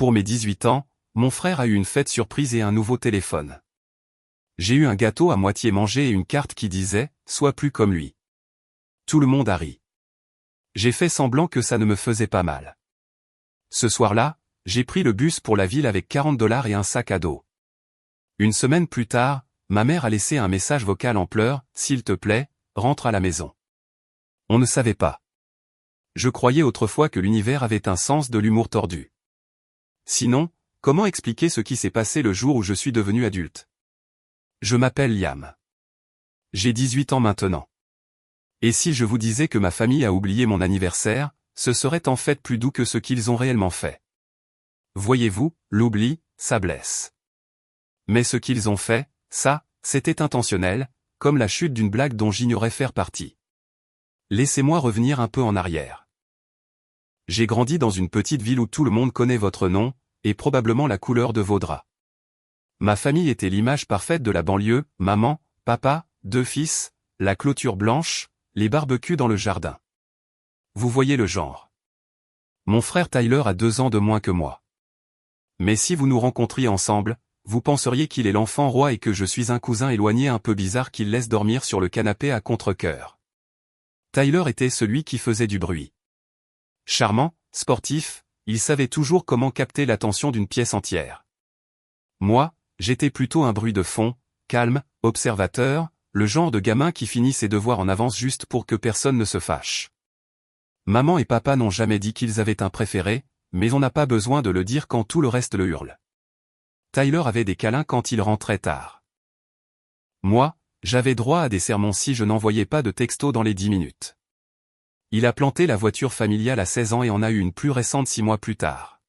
Pour mes 18 ans, mon frère a eu une fête surprise et un nouveau téléphone. J'ai eu un gâteau à moitié mangé et une carte qui disait « Sois plus comme lui ». Tout le monde a ri. J'ai fait semblant que ça ne me faisait pas mal. Ce soir-là, j'ai pris le bus pour la ville avec $40 et un sac à dos. Une semaine plus tard, ma mère a laissé un message vocal en pleurs « S'il te plaît, rentre à la maison ». On ne savait pas. Je croyais autrefois que l'univers avait un sens de l'humour tordu. Sinon, comment expliquer ce qui s'est passé le jour où je suis devenu adulte? Je m'appelle Liam. J'ai 18 ans maintenant. Et si je vous disais que ma famille a oublié mon anniversaire, ce serait en fait plus doux que ce qu'ils ont réellement fait. Voyez-vous, l'oubli, ça blesse. Mais ce qu'ils ont fait, ça, c'était intentionnel, comme la chute d'une blague dont j'ignorais faire partie. Laissez-moi revenir un peu en arrière. J'ai grandi dans une petite ville où tout le monde connaît votre nom, et probablement la couleur de vos draps. Ma famille était l'image parfaite de la banlieue, maman, papa, 2 fils, la clôture blanche, les barbecues dans le jardin. Vous voyez le genre. Mon frère Tyler a 2 ans de moins que moi. Mais si vous nous rencontriez ensemble, vous penseriez qu'il est l'enfant roi et que je suis un cousin éloigné un peu bizarre qu'il laisse dormir sur le canapé à contre-cœur. Tyler était celui qui faisait du bruit. Charmant, sportif, il savait toujours comment capter l'attention d'une pièce entière. Moi, j'étais plutôt un bruit de fond, calme, observateur, le genre de gamin qui finit ses devoirs en avance juste pour que personne ne se fâche. Maman et papa n'ont jamais dit qu'ils avaient un préféré, mais on n'a pas besoin de le dire quand tout le reste le hurle. Tyler avait des câlins quand il rentrait tard. Moi, j'avais droit à des sermons si je n'envoyais pas de texto dans les 10 minutes. Il a planté la voiture familiale à 16 ans et en a eu une plus récente 6 mois plus tard.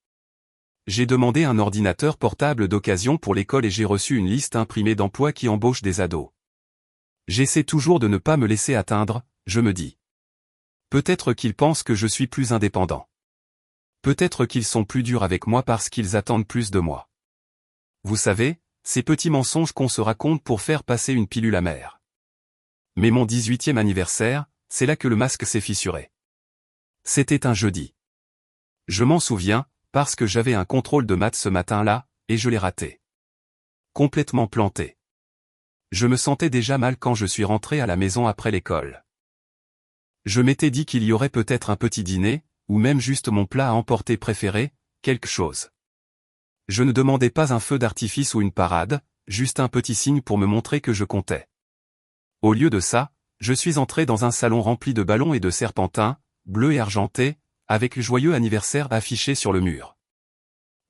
J'ai demandé un ordinateur portable d'occasion pour l'école et j'ai reçu une liste imprimée d'emplois qui embauchent des ados. J'essaie toujours de ne pas me laisser atteindre, je me dis. Peut-être qu'ils pensent que je suis plus indépendant. Peut-être qu'ils sont plus durs avec moi parce qu'ils attendent plus de moi. Vous savez, ces petits mensonges qu'on se raconte pour faire passer une pilule amère. Mais mon 18e anniversaire, c'est là que le masque s'est fissuré. C'était un jeudi. Je m'en souviens, parce que j'avais un contrôle de maths ce matin-là, et je l'ai raté. Complètement planté. Je me sentais déjà mal quand je suis rentré à la maison après l'école. Je m'étais dit qu'il y aurait peut-être un petit dîner, ou même juste mon plat à emporter préféré, quelque chose. Je ne demandais pas un feu d'artifice ou une parade, juste un petit signe pour me montrer que je comptais. Au lieu de ça, je suis entré dans un salon rempli de ballons et de serpentins, bleus et argentés, avec le joyeux anniversaire affiché sur le mur.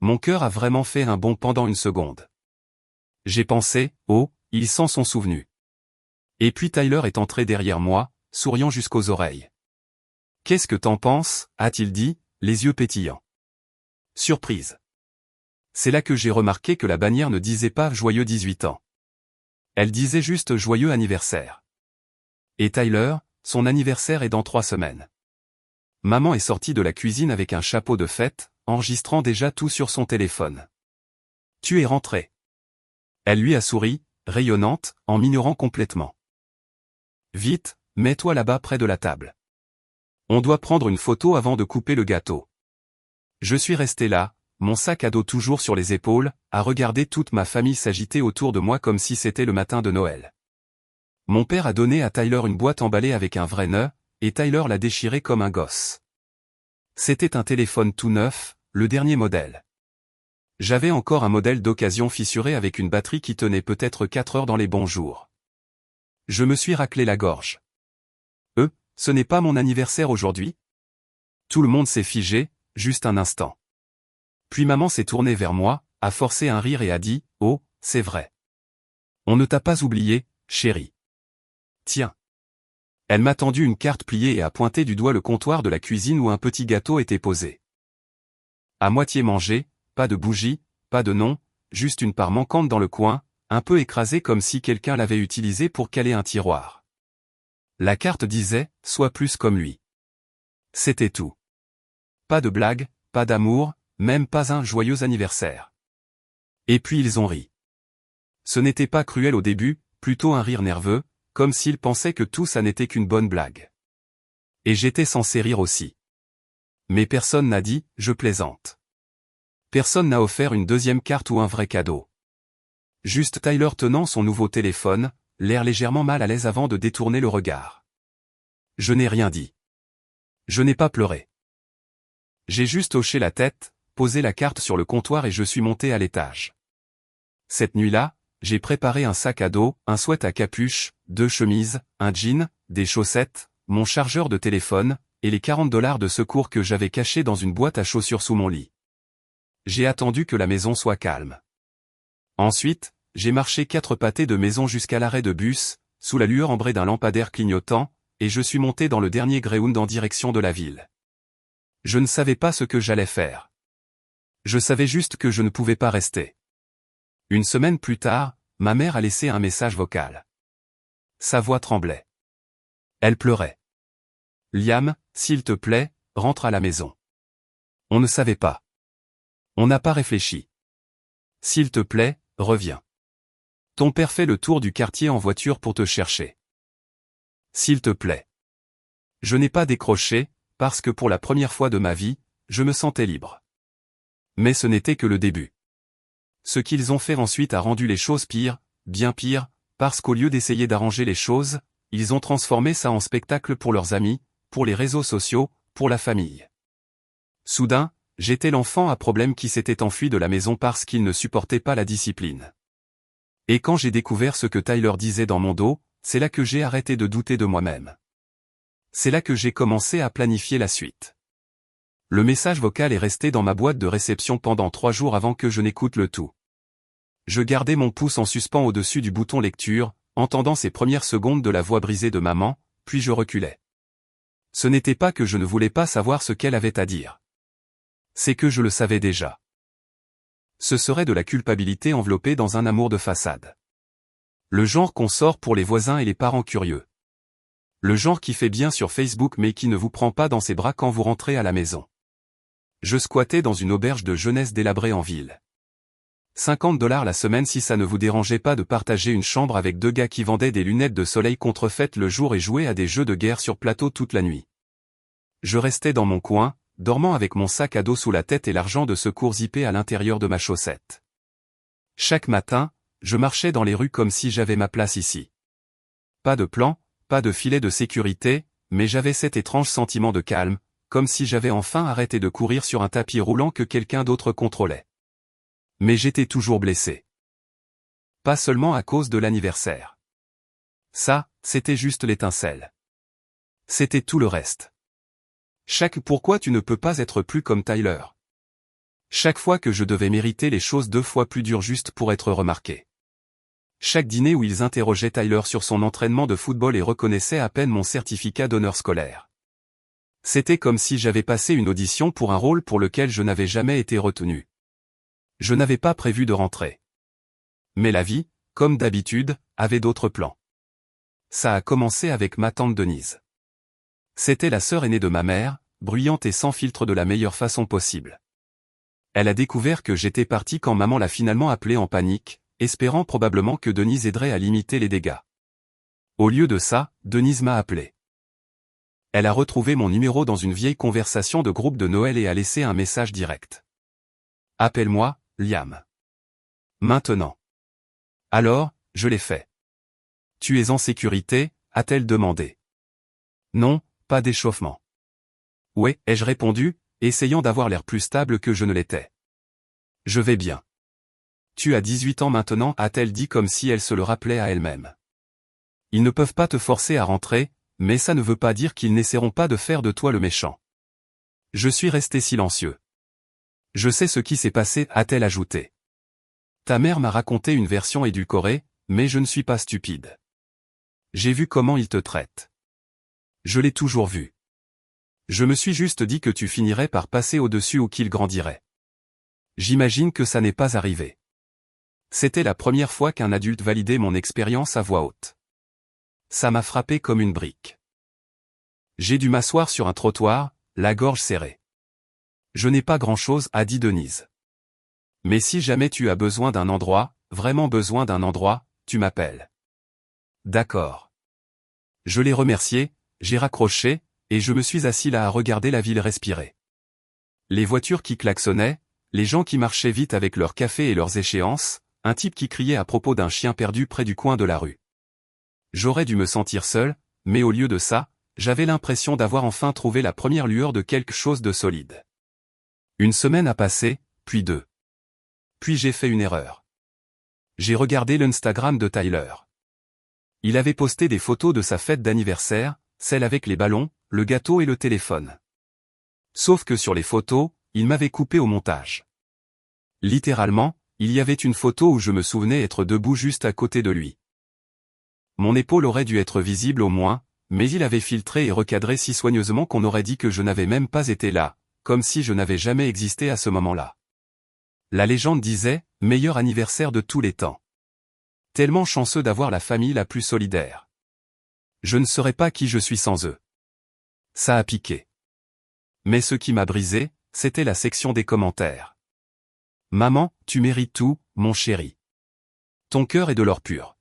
Mon cœur a vraiment fait un bond pendant une seconde. J'ai pensé, oh, ils s'en sont souvenus. Et puis Tyler est entré derrière moi, souriant jusqu'aux oreilles. « Qu'est-ce que t'en penses ?» a-t-il dit, les yeux pétillants. Surprise. C'est là que j'ai remarqué que la bannière ne disait pas « Joyeux 18 ans ». Elle disait juste « Joyeux anniversaire ». Et Tyler, son anniversaire est dans 3 semaines. Maman est sortie de la cuisine avec un chapeau de fête, enregistrant déjà tout sur son téléphone. « Tu es rentré. » Elle lui a souri, rayonnante, en m'ignorant complètement. « Vite, mets-toi là-bas près de la table. On doit prendre une photo avant de couper le gâteau. » Je suis resté là, mon sac à dos toujours sur les épaules, à regarder toute ma famille s'agiter autour de moi comme si c'était le matin de Noël. Mon père a donné à Tyler une boîte emballée avec un vrai nœud, et Tyler l'a déchiré comme un gosse. C'était un téléphone tout neuf, le dernier modèle. J'avais encore un modèle d'occasion fissuré avec une batterie qui tenait peut-être 4 heures dans les bons jours. Je me suis raclé la gorge. Ce n'est pas mon anniversaire aujourd'hui ? Tout le monde s'est figé, juste un instant. Puis maman s'est tournée vers moi, a forcé un rire et a dit « Oh, c'est vrai. On ne t'a pas oublié, chérie. Tiens. » Elle m'a tendu une carte pliée et a pointé du doigt le comptoir de la cuisine où un petit gâteau était posé. À moitié mangé, pas de bougie, pas de nom, juste une part manquante dans le coin, un peu écrasée comme si quelqu'un l'avait utilisée pour caler un tiroir. La carte disait « Sois plus comme lui ». C'était tout. Pas de blague, pas d'amour, même pas un joyeux anniversaire. Et puis ils ont ri. Ce n'était pas cruel au début, plutôt un rire nerveux, comme s'ils pensaient que tout ça n'était qu'une bonne blague. Et j'étais censé rire aussi. Mais personne n'a dit « Je plaisante ». Personne n'a offert une deuxième carte ou un vrai cadeau. Juste Tyler tenant son nouveau téléphone, l'air légèrement mal à l'aise avant de détourner le regard. Je n'ai rien dit. Je n'ai pas pleuré. J'ai juste hoché la tête, posé la carte sur le comptoir et je suis monté à l'étage. Cette nuit-là, j'ai préparé un sac à dos, un sweat à capuche, 2 chemises, un jean, des chaussettes, mon chargeur de téléphone, et les $40 de secours que j'avais cachés dans une boîte à chaussures sous mon lit. J'ai attendu que la maison soit calme. Ensuite, j'ai marché 4 pâtés de maison jusqu'à l'arrêt de bus, sous la lueur ambrée d'un lampadaire clignotant, et je suis monté dans le dernier Greyhound en direction de la ville. Je ne savais pas ce que j'allais faire. Je savais juste que je ne pouvais pas rester. Une semaine plus tard, ma mère a laissé un message vocal. Sa voix tremblait. Elle pleurait. Liam, s'il te plaît, rentre à la maison. On ne savait pas. On n'a pas réfléchi. S'il te plaît, reviens. Ton père fait le tour du quartier en voiture pour te chercher. S'il te plaît. Je n'ai pas décroché, parce que pour la première fois de ma vie, je me sentais libre. Mais ce n'était que le début. Ce qu'ils ont fait ensuite a rendu les choses pires, bien pires, parce qu'au lieu d'essayer d'arranger les choses, ils ont transformé ça en spectacle pour leurs amis, pour les réseaux sociaux, pour la famille. Soudain, j'étais l'enfant à problème qui s'était enfui de la maison parce qu'il ne supportait pas la discipline. Et quand j'ai découvert ce que Tyler disait dans mon dos, c'est là que j'ai arrêté de douter de moi-même. C'est là que j'ai commencé à planifier la suite. Le message vocal est resté dans ma boîte de réception pendant 3 jours avant que je n'écoute le tout. Je gardais mon pouce en suspens au-dessus du bouton lecture, entendant ces premières secondes de la voix brisée de maman, puis je reculais. Ce n'était pas que je ne voulais pas savoir ce qu'elle avait à dire. C'est que je le savais déjà. Ce serait de la culpabilité enveloppée dans un amour de façade. Le genre qu'on sort pour les voisins et les parents curieux. Le genre qui fait bien sur Facebook mais qui ne vous prend pas dans ses bras quand vous rentrez à la maison. Je squattais dans une auberge de jeunesse délabrée en ville. $50 la semaine si ça ne vous dérangeait pas de partager une chambre avec 2 gars qui vendaient des lunettes de soleil contrefaites le jour et jouaient à des jeux de guerre sur plateau toute la nuit. Je restais dans mon coin, dormant avec mon sac à dos sous la tête et l'argent de secours zippé à l'intérieur de ma chaussette. Chaque matin, je marchais dans les rues comme si j'avais ma place ici. Pas de plan, pas de filet de sécurité, mais j'avais cet étrange sentiment de calme, comme si j'avais enfin arrêté de courir sur un tapis roulant que quelqu'un d'autre contrôlait. Mais j'étais toujours blessé. Pas seulement à cause de l'anniversaire. Ça, c'était juste l'étincelle. C'était tout le reste. Chaque pourquoi tu ne peux pas être plus comme Tyler. Chaque fois que je devais mériter les choses 2 fois plus dures juste pour être remarqué. Chaque dîner où ils interrogeaient Tyler sur son entraînement de football et reconnaissaient à peine mon certificat d'honneur scolaire. C'était comme si j'avais passé une audition pour un rôle pour lequel je n'avais jamais été retenu. Je n'avais pas prévu de rentrer. Mais la vie, comme d'habitude, avait d'autres plans. Ça a commencé avec ma tante Denise. C'était la sœur aînée de ma mère, bruyante et sans filtre de la meilleure façon possible. Elle a découvert que j'étais parti quand maman l'a finalement appelée en panique, espérant probablement que Denise aiderait à limiter les dégâts. Au lieu de ça, Denise m'a appelé. Elle a retrouvé mon numéro dans une vieille conversation de groupe de Noël et a laissé un message direct. « Appelle-moi, Liam. » Maintenant. Alors, je l'ai fait. « Tu es en sécurité ?» a-t-elle demandé. « Non, pas d'échauffement. »« Ouais » ai-je répondu, essayant d'avoir l'air plus stable que je ne l'étais. « Je vais bien. »« Tu as 18 ans maintenant » a-t-elle dit comme si elle se le rappelait à elle-même. « Ils ne peuvent pas te forcer à rentrer, mais ça ne veut pas dire qu'ils n'essaieront pas de faire de toi le méchant. » Je suis resté silencieux. « Je sais ce qui s'est passé » a-t-elle ajouté. « Ta mère m'a raconté une version édulcorée, mais je ne suis pas stupide. J'ai vu comment ils te traitent. Je l'ai toujours vu. Je me suis juste dit que tu finirais par passer au-dessus ou qu'il grandirait. J'imagine que ça n'est pas arrivé. » C'était la première fois qu'un adulte validait mon expérience à voix haute. Ça m'a frappé comme une brique. J'ai dû m'asseoir sur un trottoir, la gorge serrée. « Je n'ai pas grand-chose » a dit Denise. « Mais si jamais tu as besoin d'un endroit, vraiment besoin d'un endroit, tu m'appelles. » D'accord. Je l'ai remercié, j'ai raccroché, et je me suis assis là à regarder la ville respirer. Les voitures qui klaxonnaient, les gens qui marchaient vite avec leur café et leurs échéances, un type qui criait à propos d'un chien perdu près du coin de la rue. J'aurais dû me sentir seul, mais au lieu de ça, j'avais l'impression d'avoir enfin trouvé la première lueur de quelque chose de solide. Une semaine a passé, puis 2. Puis j'ai fait une erreur. J'ai regardé l'Instagram de Tyler. Il avait posté des photos de sa fête d'anniversaire, celle avec les ballons, le gâteau et le téléphone. Sauf que sur les photos, il m'avait coupé au montage. Littéralement, il y avait une photo où je me souvenais être debout juste à côté de lui. Mon épaule aurait dû être visible au moins, mais il avait filtré et recadré si soigneusement qu'on aurait dit que je n'avais même pas été là, comme si je n'avais jamais existé à ce moment-là. La légende disait, meilleur anniversaire de tous les temps. Tellement chanceux d'avoir la famille la plus solidaire. Je ne saurais pas qui je suis sans eux. Ça a piqué. Mais ce qui m'a brisé, c'était la section des commentaires. Maman, tu mérites tout, mon chéri. Ton cœur est de l'or pur.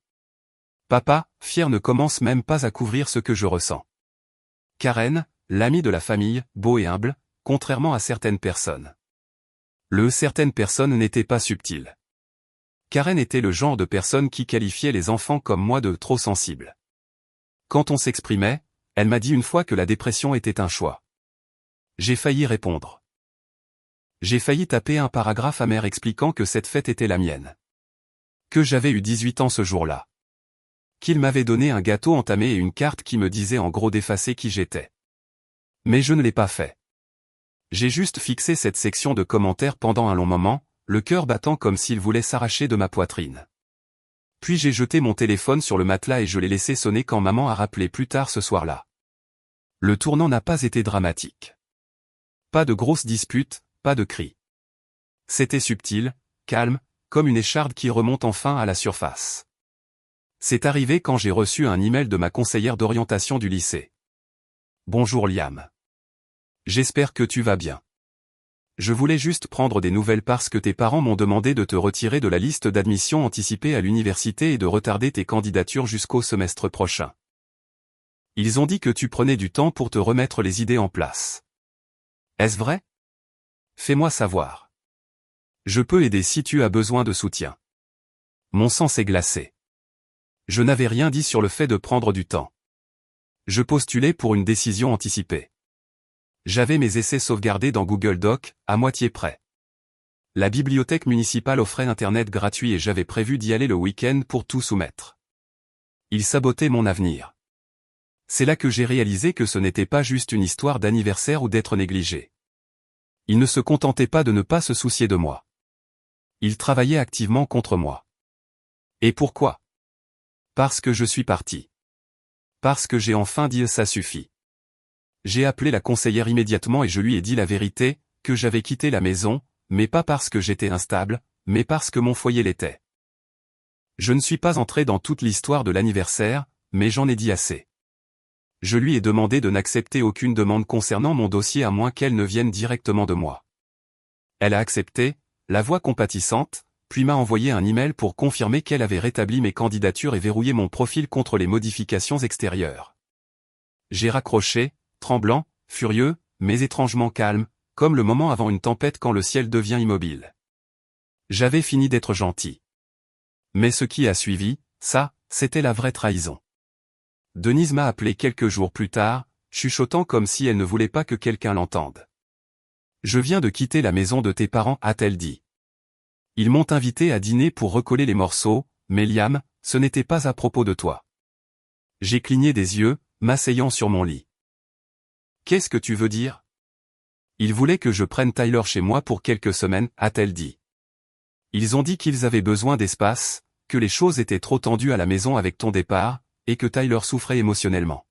Papa, fier ne commence même pas à couvrir ce que je ressens. Karen, l'ami de la famille, beau et humble, contrairement à certaines personnes. Certaines personnes n'étaient pas subtiles. Karen était le genre de personne qui qualifiait les enfants comme moi de trop sensibles. Quand on s'exprimait, elle m'a dit une fois que la dépression était un choix. J'ai failli répondre. J'ai failli taper un paragraphe amer expliquant que cette fête était la mienne. Que j'avais eu 18 ans ce jour-là. Qu'il m'avait donné un gâteau entamé et une carte qui me disait en gros d'effacer qui j'étais. Mais je ne l'ai pas fait. J'ai juste fixé cette section de commentaires pendant un long moment, le cœur battant comme s'il voulait s'arracher de ma poitrine. Puis j'ai jeté mon téléphone sur le matelas et je l'ai laissé sonner quand maman a rappelé plus tard ce soir-là. Le tournant n'a pas été dramatique. Pas de grosses disputes, pas de cris. C'était subtil, calme, comme une écharde qui remonte enfin à la surface. C'est arrivé quand j'ai reçu un email de ma conseillère d'orientation du lycée. Bonjour Liam. J'espère que tu vas bien. Je voulais juste prendre des nouvelles parce que tes parents m'ont demandé de te retirer de la liste d'admission anticipée à l'université et de retarder tes candidatures jusqu'au semestre prochain. Ils ont dit que tu prenais du temps pour te remettre les idées en place. Est-ce vrai? Fais-moi savoir. Je peux aider si tu as besoin de soutien. Mon sang s'est glacé. Je n'avais rien dit sur le fait de prendre du temps. Je postulais pour une décision anticipée. J'avais mes essais sauvegardés dans Google Doc, à moitié prêts. La bibliothèque municipale offrait Internet gratuit et j'avais prévu d'y aller le week-end pour tout soumettre. Ils sabotaient mon avenir. C'est là que j'ai réalisé que ce n'était pas juste une histoire d'anniversaire ou d'être négligé. Ils ne se contentaient pas de ne pas se soucier de moi. Ils travaillaient activement contre moi. Et pourquoi? Parce que je suis parti. Parce que j'ai enfin dit ça suffit. J'ai appelé la conseillère immédiatement et je lui ai dit la vérité, que j'avais quitté la maison, mais pas parce que j'étais instable, mais parce que mon foyer l'était. Je ne suis pas entré dans toute l'histoire de l'anniversaire, mais j'en ai dit assez. Je lui ai demandé de n'accepter aucune demande concernant mon dossier à moins qu'elle ne vienne directement de moi. Elle a accepté, la voix compatissante, puis m'a envoyé un email pour confirmer qu'elle avait rétabli mes candidatures et verrouillé mon profil contre les modifications extérieures. J'ai raccroché, tremblant, furieux, mais étrangement calme, comme le moment avant une tempête quand le ciel devient immobile. J'avais fini d'être gentil. Mais ce qui a suivi, ça, c'était la vraie trahison. Denise m'a appelé quelques jours plus tard, chuchotant comme si elle ne voulait pas que quelqu'un l'entende. Je viens de quitter la maison de tes parents, a-t-elle dit. Ils m'ont invité à dîner pour recoller les morceaux, mais Liam, ce n'était pas à propos de toi. J'ai cligné des yeux, m'asseyant sur mon lit. Qu'est-ce que tu veux dire? Ils voulaient que je prenne Tyler chez moi pour quelques semaines, a-t-elle dit. Ils ont dit qu'ils avaient besoin d'espace, que les choses étaient trop tendues à la maison avec ton départ, et que Tyler souffrait émotionnellement.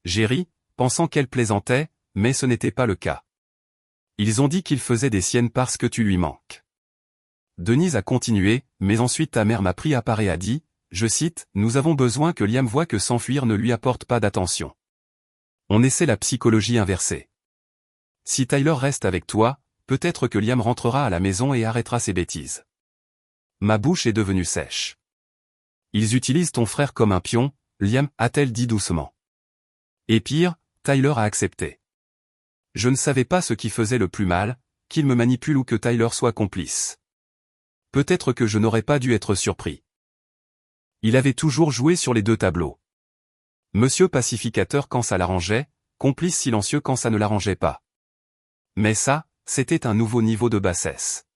J'ai ri, pensant qu'elle plaisantait, mais ce n'était pas le cas. Ils ont dit qu'il faisait des siennes parce que tu lui manques. Denise a continué, mais ensuite ta mère m'a pris à part et a dit, je cite, « Nous avons besoin que Liam voie que s'enfuir ne lui apporte pas d'attention. » On essaie la psychologie inversée. Si Tyler reste avec toi, peut-être que Liam rentrera à la maison et arrêtera ses bêtises. Ma bouche est devenue sèche. Ils utilisent ton frère comme un pion, Liam, a-t-elle dit doucement. Et pire, Tyler a accepté. Je ne savais pas ce qui faisait le plus mal, qu'il me manipule ou que Tyler soit complice. Peut-être que je n'aurais pas dû être surpris. Il avait toujours joué sur les deux tableaux. Monsieur pacificateur quand ça l'arrangeait, complice silencieux quand ça ne l'arrangeait pas. Mais ça, c'était un nouveau niveau de bassesse.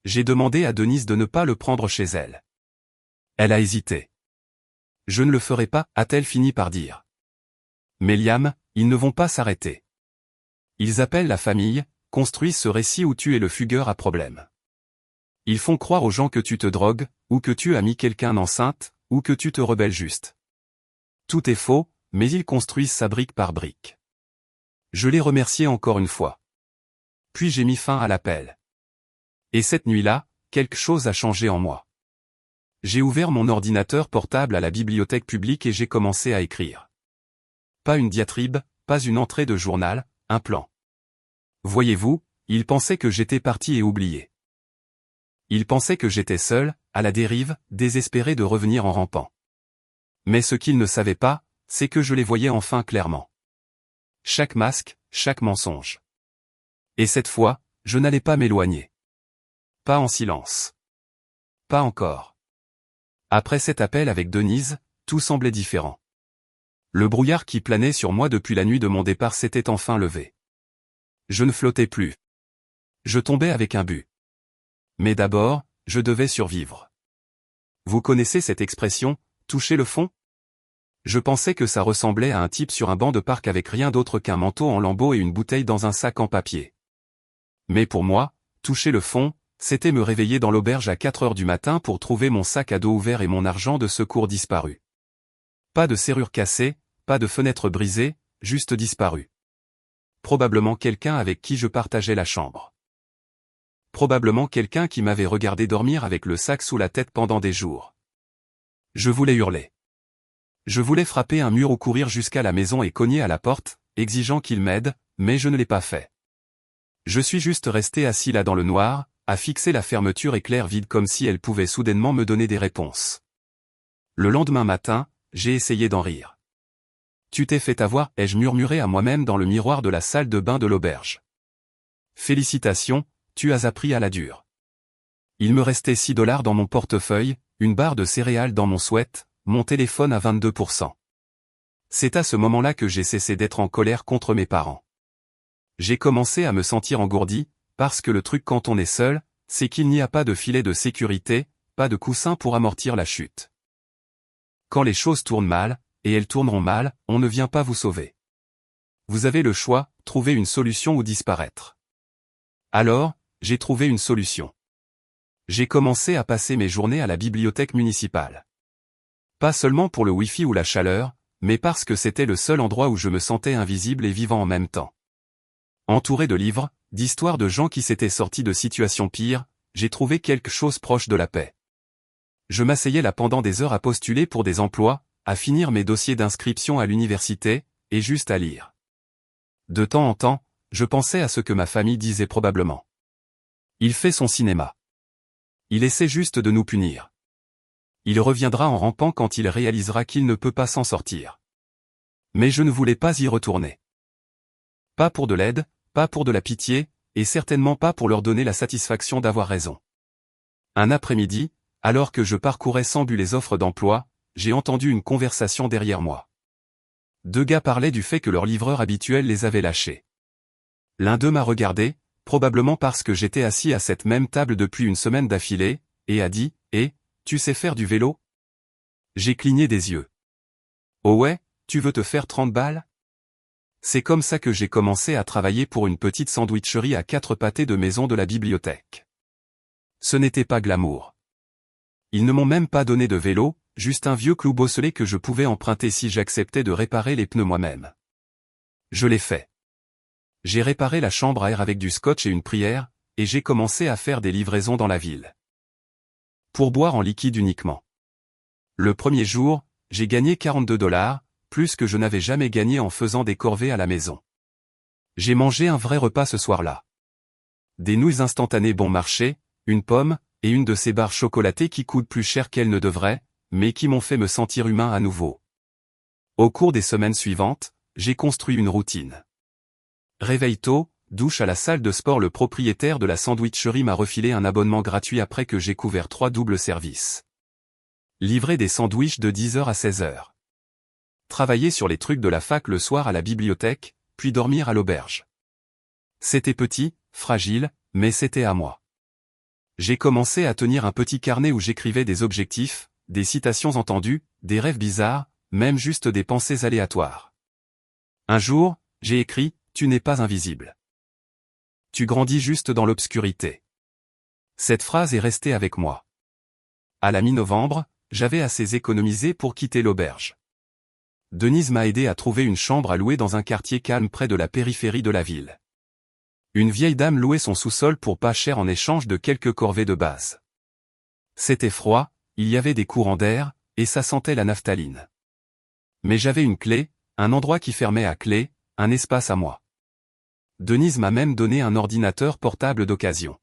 J'ai demandé à Denise de ne pas le prendre chez elle. Elle a hésité. Je ne le ferai pas, a-t-elle fini par dire. Mais Liam, ils ne vont pas s'arrêter. Ils appellent la famille, construisent ce récit où tu es le fugueur à problème. Ils font croire aux gens que tu te drogues, ou que tu as mis quelqu'un enceinte, ou que tu te rebelles juste. Tout est faux, mais ils construisent ça brique par brique. Je les remerciai encore une fois. Puis j'ai mis fin à l'appel. Et cette nuit-là, quelque chose a changé en moi. J'ai ouvert mon ordinateur portable à la bibliothèque publique et j'ai commencé à écrire. Pas une diatribe, pas une entrée de journal, un plan. Voyez-vous, ils pensaient que j'étais parti et oublié. Ils pensaient que j'étais seul, à la dérive, désespéré de revenir en rampant. Mais ce qu'ils ne savaient pas, c'est que je les voyais enfin clairement. Chaque masque, chaque mensonge. Et cette fois, je n'allais pas m'éloigner. Pas en silence. Pas encore. Après cet appel avec Denise, tout semblait différent. Le brouillard qui planait sur moi depuis la nuit de mon départ s'était enfin levé. Je ne flottais plus. Je tombais avec un but. Mais d'abord, je devais survivre. Vous connaissez cette expression, toucher le fond? Je pensais que ça ressemblait à un type sur un banc de parc avec rien d'autre qu'un manteau en lambeaux et une bouteille dans un sac en papier. Mais pour moi, toucher le fond, c'était me réveiller dans l'auberge à 4 heures du matin pour trouver mon sac à dos ouvert et mon argent de secours disparu. Pas de serrure cassée, pas de fenêtre brisée, juste disparu. Probablement quelqu'un avec qui je partageais la chambre. Probablement quelqu'un qui m'avait regardé dormir avec le sac sous la tête pendant des jours. Je voulais hurler. Je voulais frapper un mur ou courir jusqu'à la maison et cogner à la porte, exigeant qu'il m'aide, mais je ne l'ai pas fait. Je suis juste resté assis là dans le noir, à fixer la fermeture éclair vide comme si elle pouvait soudainement me donner des réponses. Le lendemain matin, j'ai essayé d'en rire. Tu t'es fait avoir, ai-je murmuré à moi-même dans le miroir de la salle de bain de l'auberge. Félicitations, tu as appris à la dure. Il me restait $6 dans mon portefeuille, une barre de céréales dans mon sweat, mon téléphone à 22%. C'est à ce moment-là que j'ai cessé d'être en colère contre mes parents. J'ai commencé à me sentir engourdi, parce que le truc quand on est seul, c'est qu'il n'y a pas de filet de sécurité, pas de coussin pour amortir la chute. Quand les choses tournent mal, et elles tourneront mal, on ne vient pas vous sauver. Vous avez le choix, trouver une solution ou disparaître. Alors, j'ai trouvé une solution. J'ai commencé à passer mes journées à la bibliothèque municipale. Pas seulement pour le Wi-Fi ou la chaleur, mais parce que c'était le seul endroit où je me sentais invisible et vivant en même temps. Entouré de livres, d'histoires de gens qui s'étaient sortis de situations pires, j'ai trouvé quelque chose proche de la paix. Je m'asseyais là pendant des heures à postuler pour des emplois, à finir mes dossiers d'inscription à l'université, et juste à lire. De temps en temps, je pensais à ce que ma famille disait probablement. Il fait son cinéma. Il essaie juste de nous punir. Il reviendra en rampant quand il réalisera qu'il ne peut pas s'en sortir. Mais je ne voulais pas y retourner. Pas pour de l'aide, pas pour de la pitié, et certainement pas pour leur donner la satisfaction d'avoir raison. Un après-midi, alors que je parcourais sans but les offres d'emploi, j'ai entendu une conversation derrière moi. Deux gars parlaient du fait que leur livreur habituel les avait lâchés. L'un d'eux m'a regardé, probablement parce que j'étais assis à cette même table depuis une semaine d'affilée, et a dit « Eh, tu sais faire du vélo ?» J'ai cligné des yeux. « Oh ouais, tu veux te faire 30 balles ?» C'est comme ça que j'ai commencé à travailler pour une petite sandwicherie à 4 pâtés de maison de la bibliothèque. Ce n'était pas glamour. Ils ne m'ont même pas donné de vélo, juste un vieux clou bosselé que je pouvais emprunter si j'acceptais de réparer les pneus moi-même. Je l'ai fait. J'ai réparé la chambre à air avec du scotch et une prière, et j'ai commencé à faire des livraisons dans la ville. Pour boire en liquide uniquement. Le premier jour, j'ai gagné $42, plus que je n'avais jamais gagné en faisant des corvées à la maison. J'ai mangé un vrai repas ce soir-là. Des nouilles instantanées bon marché, une pomme, et une de ces barres chocolatées qui coûtent plus cher qu'elles ne devraient, mais qui m'ont fait me sentir humain à nouveau. Au cours des semaines suivantes, j'ai construit une routine. Réveil tôt, douche à la salle de sport. Le propriétaire de la sandwicherie m'a refilé un abonnement gratuit après que j'ai couvert 3 doubles services. Livrer des sandwichs de 10h à 16h. Travailler sur les trucs de la fac le soir à la bibliothèque, puis dormir à l'auberge. C'était petit, fragile, mais c'était à moi. J'ai commencé à tenir un petit carnet où j'écrivais des objectifs, des citations entendues, des rêves bizarres, même juste des pensées aléatoires. Un jour, j'ai écrit « Tu n'es pas invisible. Tu grandis juste dans l'obscurité ». Cette phrase est restée avec moi. À la mi-novembre, j'avais assez économisé pour quitter l'auberge. Denise m'a aidé à trouver une chambre à louer dans un quartier calme près de la périphérie de la ville. Une vieille dame louait son sous-sol pour pas cher en échange de quelques corvées de base. C'était froid, il y avait des courants d'air, et ça sentait la naphtaline. Mais j'avais une clé, un endroit qui fermait à clé, un espace à moi. Denise m'a même donné un ordinateur portable d'occasion.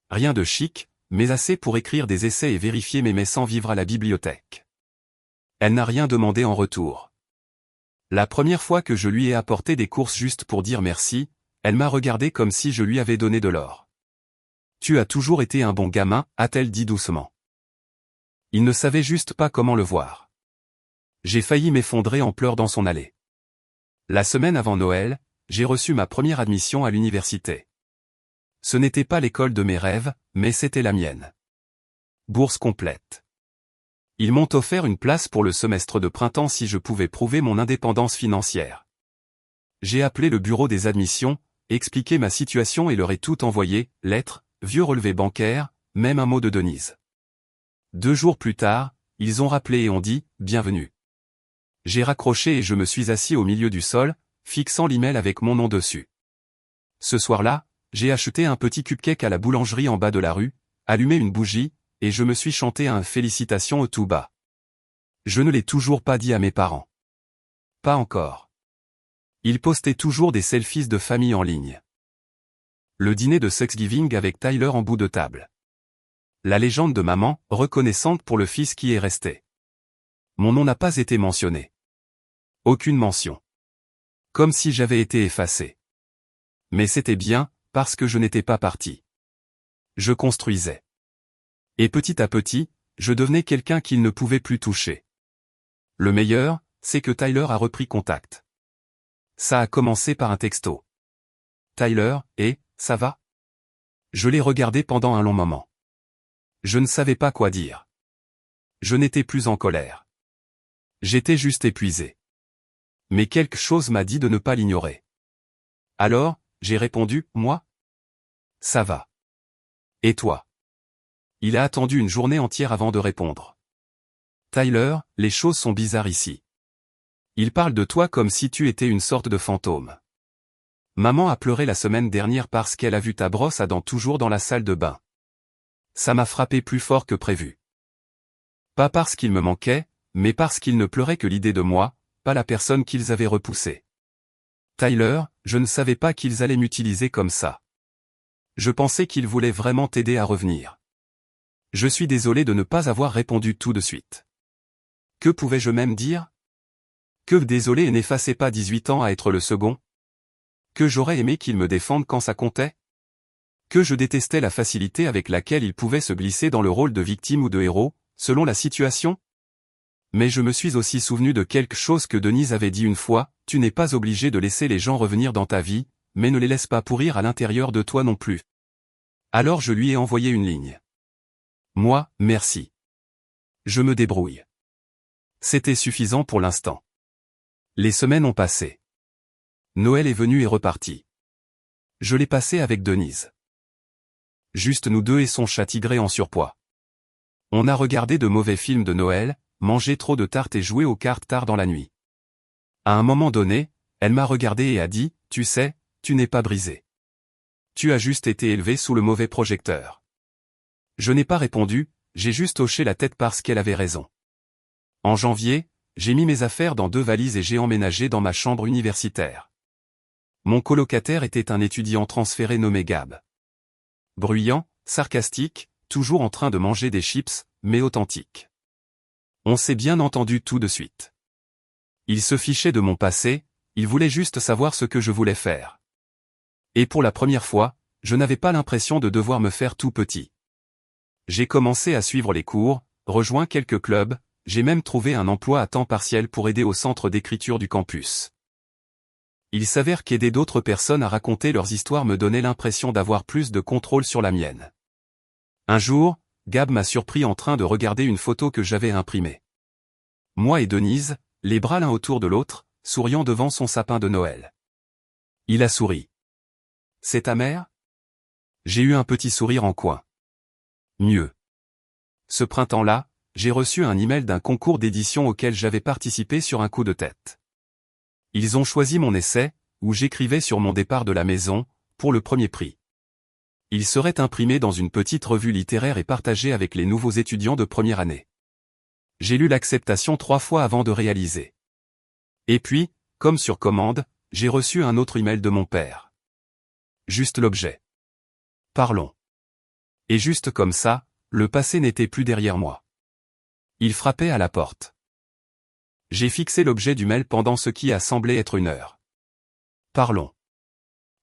Rien de chic, mais assez pour écrire des essais et vérifier mes mails sans vivre à la bibliothèque. Elle n'a rien demandé en retour. La première fois que je lui ai apporté des courses juste pour dire merci, elle m'a regardé comme si je lui avais donné de l'or. « Tu as toujours été un bon gamin », a-t-elle dit doucement. Il ne savait juste pas comment le voir. J'ai failli m'effondrer en pleurs dans son allée. La semaine avant Noël, j'ai reçu ma première admission à l'université. Ce n'était pas l'école de mes rêves, mais c'était la mienne. Bourse complète. Ils m'ont offert une place pour le semestre de printemps si je pouvais prouver mon indépendance financière. J'ai appelé le bureau des admissions, expliqué ma situation et leur ai tout envoyé, lettres, vieux relevés bancaires, même un mot de Denise. 2 jours plus tard, ils ont rappelé et ont dit « Bienvenue ». J'ai raccroché et je me suis assis au milieu du sol, fixant l'email avec mon nom dessus. Ce soir-là, j'ai acheté un petit cupcake à la boulangerie en bas de la rue, allumé une bougie, et je me suis chanté un félicitations au tout bas. Je ne l'ai toujours pas dit à mes parents. Pas encore. Ils postaient toujours des selfies de famille en ligne. Le dîner de Thanksgiving avec Tyler en bout de table. La légende de maman, reconnaissante pour le fils qui est resté. Mon nom n'a pas été mentionné. Aucune mention. Comme si j'avais été effacé. Mais c'était bien, parce que je n'étais pas parti. Je construisais. Et petit à petit, je devenais quelqu'un qu'il ne pouvait plus toucher. Le meilleur, c'est que Tyler a repris contact. Ça a commencé par un texto. Tyler, ça va? Je l'ai regardé pendant un long moment. Je ne savais pas quoi dire. Je n'étais plus en colère. J'étais juste épuisé. Mais quelque chose m'a dit de ne pas l'ignorer. Alors, j'ai répondu, moi? Ça va. Et toi? Il a attendu une journée entière avant de répondre. Tyler, les choses sont bizarres ici. Il parle de toi comme si tu étais une sorte de fantôme. Maman a pleuré la semaine dernière parce qu'elle a vu ta brosse à dents toujours dans la salle de bain. Ça m'a frappé plus fort que prévu. Pas parce qu'il me manquait, mais parce qu'ils ne pleuraient que l'idée de moi, pas la personne qu'ils avaient repoussée. Tyler, je ne savais pas qu'ils allaient m'utiliser comme ça. Je pensais qu'ils voulaient vraiment t'aider à revenir. Je suis désolé de ne pas avoir répondu tout de suite. Que pouvais-je même dire? Que désolé et n'effaçais pas 18 ans à être le second? Que j'aurais aimé qu'ils me défendent quand ça comptait? Que je détestais la facilité avec laquelle ils pouvaient se glisser dans le rôle de victime ou de héros, selon la situation? Mais je me suis aussi souvenu de quelque chose que Denise avait dit une fois, tu n'es pas obligé de laisser les gens revenir dans ta vie, mais ne les laisse pas pourrir à l'intérieur de toi non plus. Alors je lui ai envoyé une ligne. Moi, merci. Je me débrouille. C'était suffisant pour l'instant. Les semaines ont passé. Noël est venu et reparti. Je l'ai passé avec Denise. Juste nous deux et son chat tigré en surpoids. On a regardé de mauvais films de Noël, mangé trop de tartes et joué aux cartes tard dans la nuit. À un moment donné, elle m'a regardé et a dit, tu sais, tu n'es pas brisé. Tu as juste été élevé sous le mauvais projecteur. Je n'ai pas répondu, j'ai juste hoché la tête parce qu'elle avait raison. En janvier, j'ai mis mes affaires dans 2 valises et j'ai emménagé dans ma chambre universitaire. Mon colocataire était un étudiant transféré nommé Gab. Bruyant, sarcastique, toujours en train de manger des chips, mais authentique. On s'est bien entendu tout de suite. Il se fichait de mon passé, il voulait juste savoir ce que je voulais faire. Et pour la première fois, je n'avais pas l'impression de devoir me faire tout petit. J'ai commencé à suivre les cours, rejoint quelques clubs, j'ai même trouvé un emploi à temps partiel pour aider au centre d'écriture du campus. Il s'avère qu'aider d'autres personnes à raconter leurs histoires me donnait l'impression d'avoir plus de contrôle sur la mienne. Un jour, Gab m'a surpris en train de regarder une photo que j'avais imprimée. Moi et Denise, les bras l'un autour de l'autre, souriant devant son sapin de Noël. Il a souri. « C'est ta mère ?» J'ai eu un petit sourire en coin. Mieux. Ce printemps-là, j'ai reçu un email d'un concours d'édition auquel j'avais participé sur un coup de tête. Ils ont choisi mon essai, où j'écrivais sur mon départ de la maison, pour le premier prix. Il serait imprimé dans une petite revue littéraire et partagé avec les nouveaux étudiants de première année. J'ai lu l'acceptation 3 fois avant de réaliser. Et puis, comme sur commande, j'ai reçu un autre email de mon père. Juste l'objet. Parlons. Et juste comme ça, le passé n'était plus derrière moi. Il frappait à la porte. J'ai fixé l'objet du mail pendant ce qui a semblé être 1 heure. Parlons.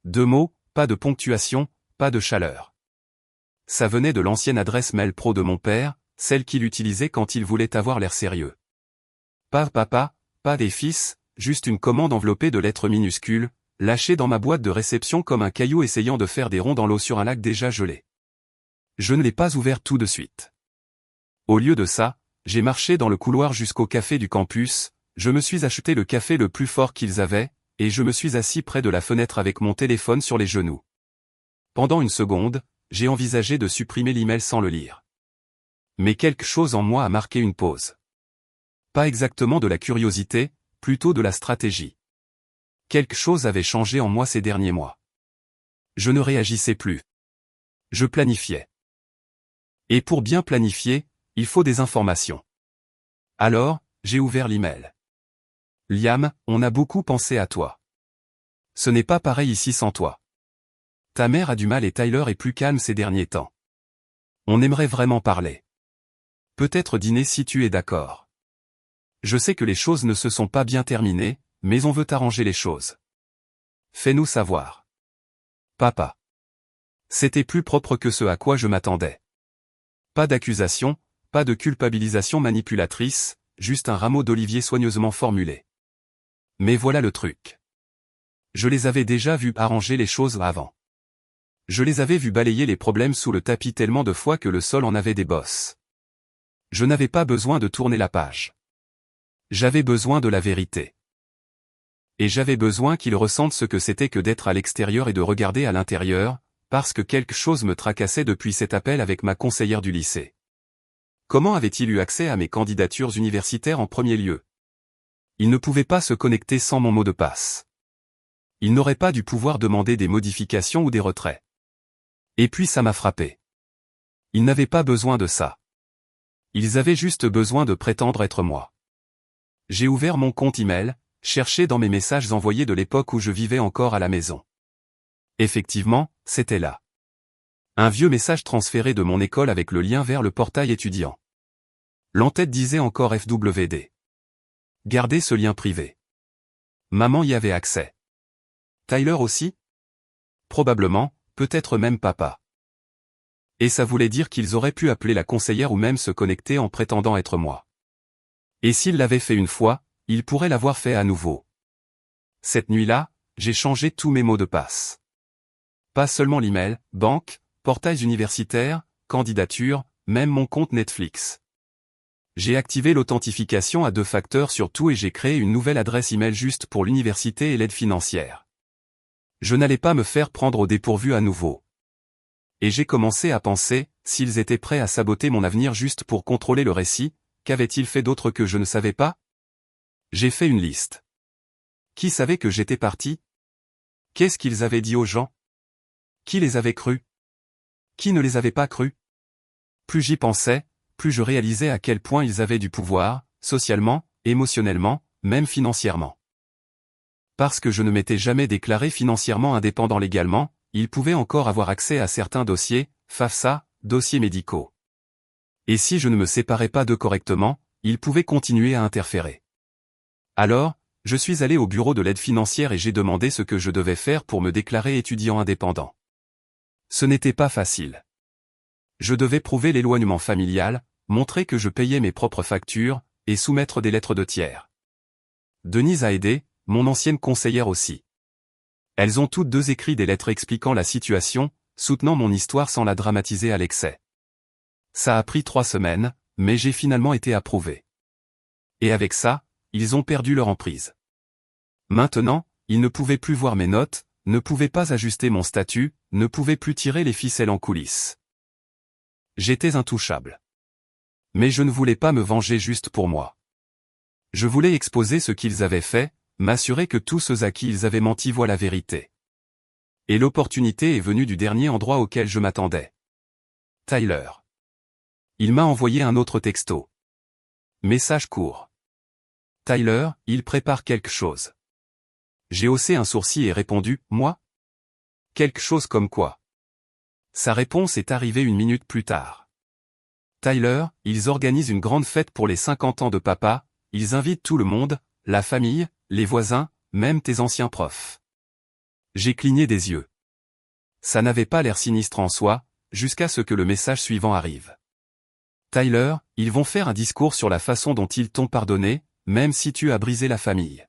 2 mots, pas de ponctuation, pas de chaleur. Ça venait de l'ancienne adresse mail pro de mon père, celle qu'il utilisait quand il voulait avoir l'air sérieux. Pas papa, pas des fils, juste une commande enveloppée de lettres minuscules, lâchée dans ma boîte de réception comme un caillou essayant de faire des ronds dans l'eau sur un lac déjà gelé. Je ne l'ai pas ouvert tout de suite. Au lieu de ça, j'ai marché dans le couloir jusqu'au café du campus, je me suis acheté le café le plus fort qu'ils avaient, et je me suis assis près de la fenêtre avec mon téléphone sur les genoux. Pendant une seconde, j'ai envisagé de supprimer l'email sans le lire. Mais quelque chose en moi a marqué une pause. Pas exactement de la curiosité, plutôt de la stratégie. Quelque chose avait changé en moi ces derniers mois. Je ne réagissais plus. Je planifiais. Et pour bien planifier, il faut des informations. Alors, j'ai ouvert l'email. Liam, on a beaucoup pensé à toi. Ce n'est pas pareil ici sans toi. Ta mère a du mal et Tyler est plus calme ces derniers temps. On aimerait vraiment parler. Peut-être dîner si tu es d'accord. Je sais que les choses ne se sont pas bien terminées, mais on veut arranger les choses. Fais-nous savoir. Papa. C'était plus propre que ce à quoi je m'attendais. Pas d'accusation, pas de culpabilisation manipulatrice, juste un rameau d'olivier soigneusement formulé. Mais voilà le truc. Je les avais déjà vus arranger les choses avant. Je les avais vus balayer les problèmes sous le tapis tellement de fois que le sol en avait des bosses. Je n'avais pas besoin de tourner la page. J'avais besoin de la vérité. Et j'avais besoin qu'ils ressentent ce que c'était que d'être à l'extérieur et de regarder à l'intérieur, parce que quelque chose me tracassait depuis cet appel avec ma conseillère du lycée. Comment avait-il eu accès à mes candidatures universitaires en premier lieu? Il ne pouvait pas se connecter sans mon mot de passe. Il n'aurait pas dû pouvoir demander des modifications ou des retraits. Et puis ça m'a frappé. Ils n'avaient pas besoin de ça. Ils avaient juste besoin de prétendre être moi. J'ai ouvert mon compte email, cherché dans mes messages envoyés de l'époque où je vivais encore à la maison. Effectivement, c'était là. Un vieux message transféré de mon école avec le lien vers le portail étudiant. L'entête disait encore FWD. Gardez ce lien privé. Maman y avait accès. Tyler aussi? Probablement, peut-être même papa. Et ça voulait dire qu'ils auraient pu appeler la conseillère ou même se connecter en prétendant être moi. Et s'ils l'avaient fait une fois, ils pourraient l'avoir fait à nouveau. Cette nuit-là, j'ai changé tous mes mots de passe. Pas seulement l'email, banque, portails universitaires, candidature, même mon compte Netflix. J'ai activé l'authentification à 2 facteurs sur tout et j'ai créé une nouvelle adresse email juste pour l'université et l'aide financière. Je n'allais pas me faire prendre au dépourvu à nouveau. Et j'ai commencé à penser, s'ils étaient prêts à saboter mon avenir juste pour contrôler le récit, qu'avaient-ils fait d'autre que je ne savais pas? J'ai fait une liste. Qui savait que j'étais parti? Qu'est-ce qu'ils avaient dit aux gens? Qui les avait crus? Qui ne les avait pas crus? Plus j'y pensais, plus je réalisais à quel point ils avaient du pouvoir, socialement, émotionnellement, même financièrement. Parce que je ne m'étais jamais déclaré financièrement indépendant légalement, ils pouvaient encore avoir accès à certains dossiers, FAFSA, dossiers médicaux. Et si je ne me séparais pas d'eux correctement, ils pouvaient continuer à interférer. Alors, Je suis allé au bureau de l'aide financière et j'ai demandé ce que je devais faire pour me déclarer étudiant indépendant. Ce n'était pas facile. Je devais prouver l'éloignement familial, montrer que je payais mes propres factures, et soumettre des lettres de tiers. Denise a aidé, mon ancienne conseillère aussi. Elles ont toutes deux écrit des lettres expliquant la situation, soutenant mon histoire sans la dramatiser à l'excès. Ça a pris 3 semaines, mais j'ai finalement été approuvé. Et avec ça, ils ont perdu leur emprise. Maintenant, ils ne pouvaient plus voir mes notes, ne pouvaient pas ajuster mon statut, ne pouvaient plus tirer les ficelles en coulisses. J'étais intouchable. Mais je ne voulais pas me venger juste pour moi. Je voulais exposer ce qu'ils avaient fait, m'assurer que tous ceux à qui ils avaient menti voient la vérité. Et l'opportunité est venue du dernier endroit auquel je m'attendais. Tyler. Il m'a envoyé un autre texto. Message court. Tyler, il prépare quelque chose. J'ai haussé un sourcil et répondu, moi? Quelque chose comme quoi? Sa réponse est arrivée 1 minute plus tard. Tyler, ils organisent une grande fête pour les 50 ans de papa, ils invitent tout le monde, la famille, les voisins, même tes anciens profs. J'ai cligné des yeux. Ça n'avait pas l'air sinistre en soi, jusqu'à ce que le message suivant arrive. Tyler, ils vont faire un discours sur la façon dont ils t'ont pardonné, même si tu as brisé la famille.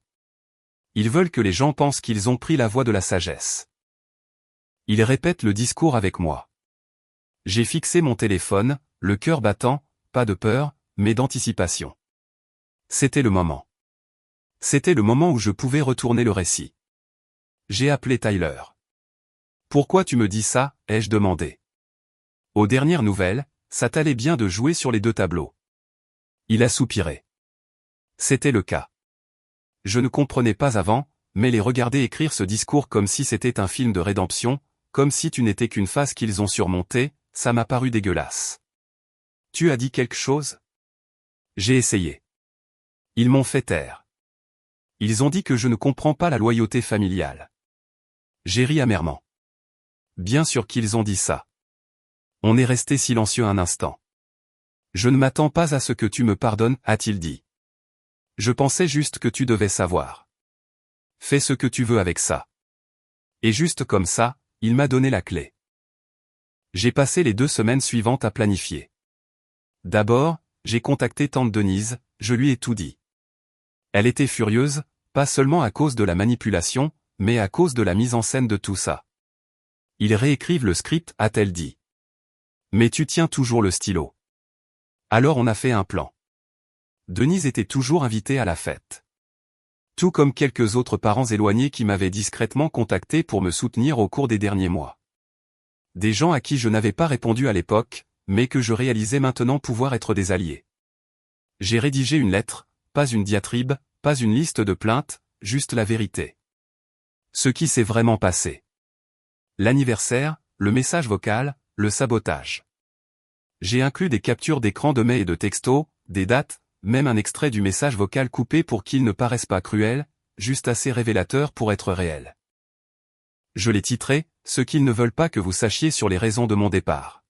Ils veulent que les gens pensent qu'ils ont pris la voie de la sagesse. Ils répètent le discours avec moi. J'ai fixé mon téléphone, le cœur battant, pas de peur, mais d'anticipation. C'était le moment. C'était le moment où je pouvais retourner le récit. J'ai appelé Tyler. Pourquoi tu me dis ça, ai-je demandé. Aux dernières nouvelles, ça t'allait bien de jouer sur les 2 tableaux. Il a soupiré. C'était le cas. Je ne comprenais pas avant, mais les regarder écrire ce discours comme si c'était un film de rédemption, comme si tu n'étais qu'une phase qu'ils ont surmontée, ça m'a paru dégueulasse. Tu as dit quelque chose? J'ai essayé. Ils m'ont fait taire. Ils ont dit que je ne comprends pas la loyauté familiale. J'ai ri amèrement. Bien sûr qu'ils ont dit ça. On est resté silencieux un instant. Je ne m'attends pas à ce que tu me pardonnes, a-t-il dit. Je pensais juste que tu devais savoir. Fais ce que tu veux avec ça. Et juste comme ça, il m'a donné la clé. J'ai passé les 2 semaines suivantes à planifier. D'abord, j'ai contacté tante Denise, je lui ai tout dit. Elle était furieuse, pas seulement à cause de la manipulation, mais à cause de la mise en scène de tout ça. Ils réécrivent le script, a-t-elle dit. Mais tu tiens toujours le stylo. Alors on a fait un plan. Denise était toujours invitée à la fête. Tout comme quelques autres parents éloignés qui m'avaient discrètement contacté pour me soutenir au cours des derniers mois. Des gens à qui je n'avais pas répondu à l'époque, mais que je réalisais maintenant pouvoir être des alliés. J'ai rédigé une lettre, pas une diatribe, pas une liste de plaintes, juste la vérité. Ce qui s'est vraiment passé. L'anniversaire, le message vocal, le sabotage. J'ai inclus des captures d'écran de mails et de textos, des dates, même un extrait du message vocal coupé pour qu'il ne paraisse pas cruel, juste assez révélateur pour être réel. Je l'ai titré « Ce qu'ils ne veulent pas que vous sachiez sur les raisons de mon départ ».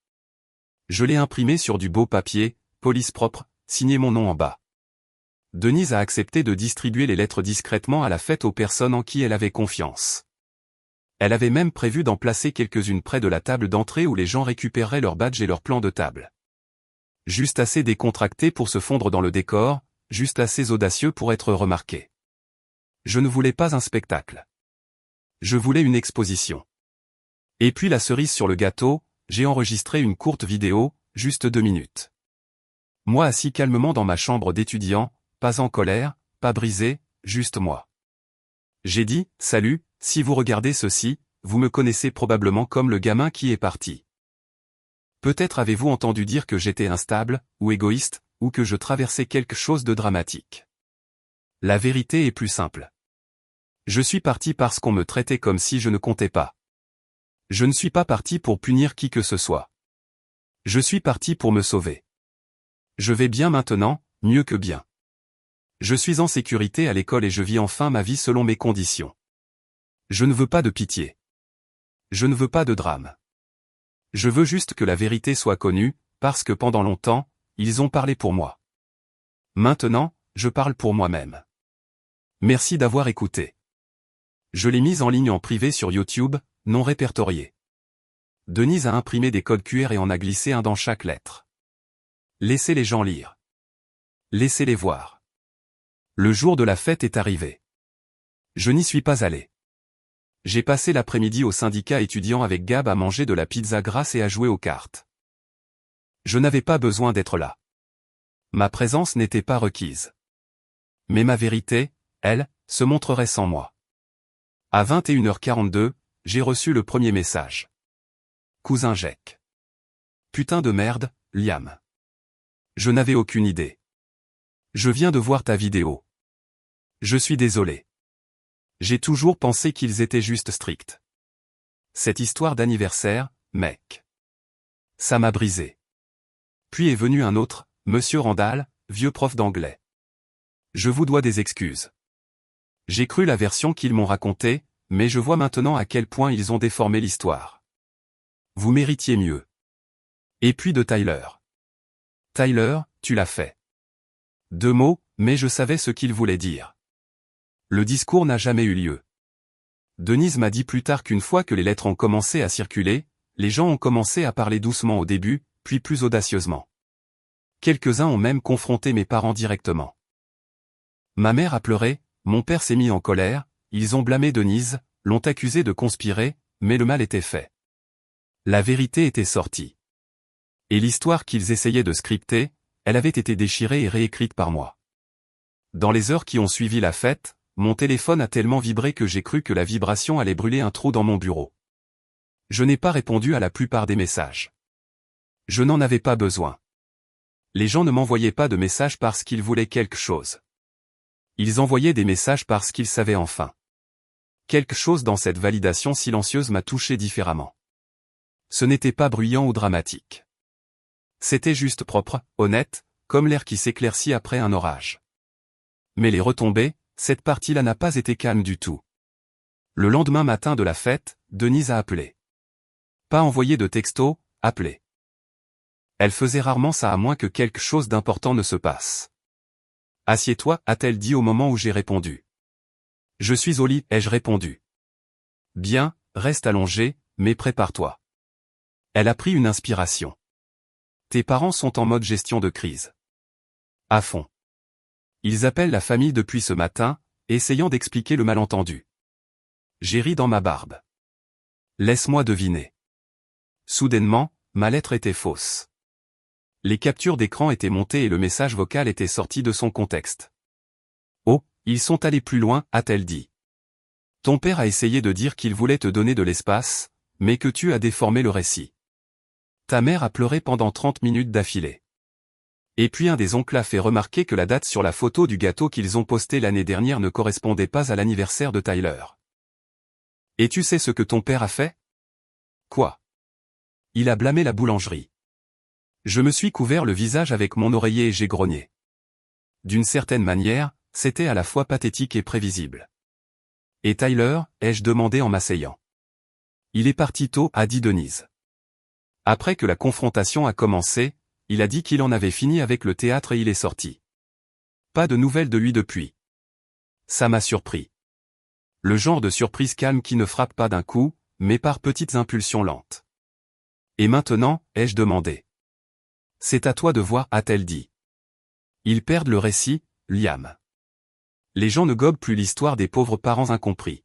Je l'ai imprimé sur du beau papier, police propre, signé mon nom en bas. Denise a accepté de distribuer les lettres discrètement à la fête aux personnes en qui elle avait confiance. Elle avait même prévu d'en placer quelques-unes près de la table d'entrée où les gens récupéreraient leurs badges et leurs plans de table. Juste assez décontracté pour se fondre dans le décor, juste assez audacieux pour être remarqué. Je ne voulais pas un spectacle. Je voulais une exposition. Et puis la cerise sur le gâteau, j'ai enregistré une courte vidéo, juste 2 minutes. Moi assis calmement dans ma chambre d'étudiant, pas en colère, pas brisé, juste moi. J'ai dit, salut, si vous regardez ceci, vous me connaissez probablement comme le gamin qui est parti. Peut-être avez-vous entendu dire que j'étais instable, ou égoïste, ou que je traversais quelque chose de dramatique. La vérité est plus simple. Je suis parti parce qu'on me traitait comme si je ne comptais pas. Je ne suis pas parti pour punir qui que ce soit. Je suis parti pour me sauver. Je vais bien maintenant, mieux que bien. Je suis en sécurité à l'école et je vis enfin ma vie selon mes conditions. Je ne veux pas de pitié. Je ne veux pas de drame. Je veux juste que la vérité soit connue, parce que pendant longtemps, ils ont parlé pour moi. Maintenant, je parle pour moi-même. Merci d'avoir écouté. Je l'ai mise en ligne en privé sur YouTube, non répertorié. Denise a imprimé des codes QR et en a glissé un dans chaque lettre. Laissez les gens lire. Laissez-les voir. Le jour de la fête est arrivé. Je n'y suis pas allé. J'ai passé l'après-midi au syndicat étudiant avec Gab à manger de la pizza grasse et à jouer aux cartes. Je n'avais pas besoin d'être là. Ma présence n'était pas requise. Mais ma vérité, elle, se montrerait sans moi. À 21h42, j'ai reçu le premier message. Cousin Jack. Putain de merde, Liam. Je n'avais aucune idée. Je viens de voir ta vidéo. Je suis désolé. J'ai toujours pensé qu'ils étaient juste stricts. Cette histoire d'anniversaire, mec. Ça m'a brisé. Puis est venu un autre, Monsieur Randall, vieux prof d'anglais. Je vous dois des excuses. J'ai cru la version qu'ils m'ont racontée, mais je vois maintenant à quel point ils ont déformé l'histoire. Vous méritiez mieux. Et puis de Tyler. Tyler, tu l'as fait. 2 mots, mais je savais ce qu'il voulait dire. Le discours n'a jamais eu lieu. Denise m'a dit plus tard qu'une fois que les lettres ont commencé à circuler, les gens ont commencé à parler doucement au début, puis plus audacieusement. Quelques-uns ont même confronté mes parents directement. Ma mère a pleuré, mon père s'est mis en colère, ils ont blâmé Denise, l'ont accusée de conspirer, mais le mal était fait. La vérité était sortie. Et l'histoire qu'ils essayaient de scripter, elle avait été déchirée et réécrite par moi. Dans les heures qui ont suivi la fête, mon téléphone a tellement vibré que j'ai cru que la vibration allait brûler un trou dans mon bureau. Je n'ai pas répondu à la plupart des messages. Je n'en avais pas besoin. Les gens ne m'envoyaient pas de messages parce qu'ils voulaient quelque chose. Ils envoyaient des messages parce qu'ils savaient enfin. Quelque chose dans cette validation silencieuse m'a touché différemment. Ce n'était pas bruyant ou dramatique. C'était juste propre, honnête, comme l'air qui s'éclaircit après un orage. Mais les retombées, cette partie-là n'a pas été calme du tout. Le lendemain matin de la fête, Denise a appelé. Pas envoyé de texto, appelé. Elle faisait rarement ça à moins que quelque chose d'important ne se passe. Assieds-toi, a-t-elle dit au moment où j'ai répondu. Je suis au lit, ai-je répondu. Bien, reste allongé, mais prépare-toi. Elle a pris une inspiration. Tes parents sont en mode gestion de crise. À fond. Ils appellent la famille depuis ce matin, essayant d'expliquer le malentendu. J'ai ri dans ma barbe. Laisse-moi deviner. Soudainement, ma lettre était fausse. Les captures d'écran étaient montées et le message vocal était sorti de son contexte. Oh, ils sont allés plus loin, a-t-elle dit. Ton père a essayé de dire qu'il voulait te donner de l'espace, mais que tu as déformé le récit. Ta mère a pleuré pendant 30 minutes d'affilée. Et puis un des oncles a fait remarquer que la date sur la photo du gâteau qu'ils ont posté l'année dernière ne correspondait pas à l'anniversaire de Tyler. Et tu sais ce que ton père a fait? Quoi? Il a blâmé la boulangerie. Je me suis couvert le visage avec mon oreiller et j'ai grogné. D'une certaine manière, c'était à la fois pathétique et prévisible. Et Tyler, ai-je demandé en m'asseyant. Il est parti tôt, a dit Denise. Après que la confrontation a commencé, il a dit qu'il en avait fini avec le théâtre et il est sorti. Pas de nouvelles de lui depuis. Ça m'a surpris. Le genre de surprise calme qui ne frappe pas d'un coup, mais par petites impulsions lentes. Et maintenant, ai-je demandé. C'est à toi de voir, a-t-elle dit. Ils perdent le récit, Liam. Les gens ne gobent plus l'histoire des pauvres parents incompris.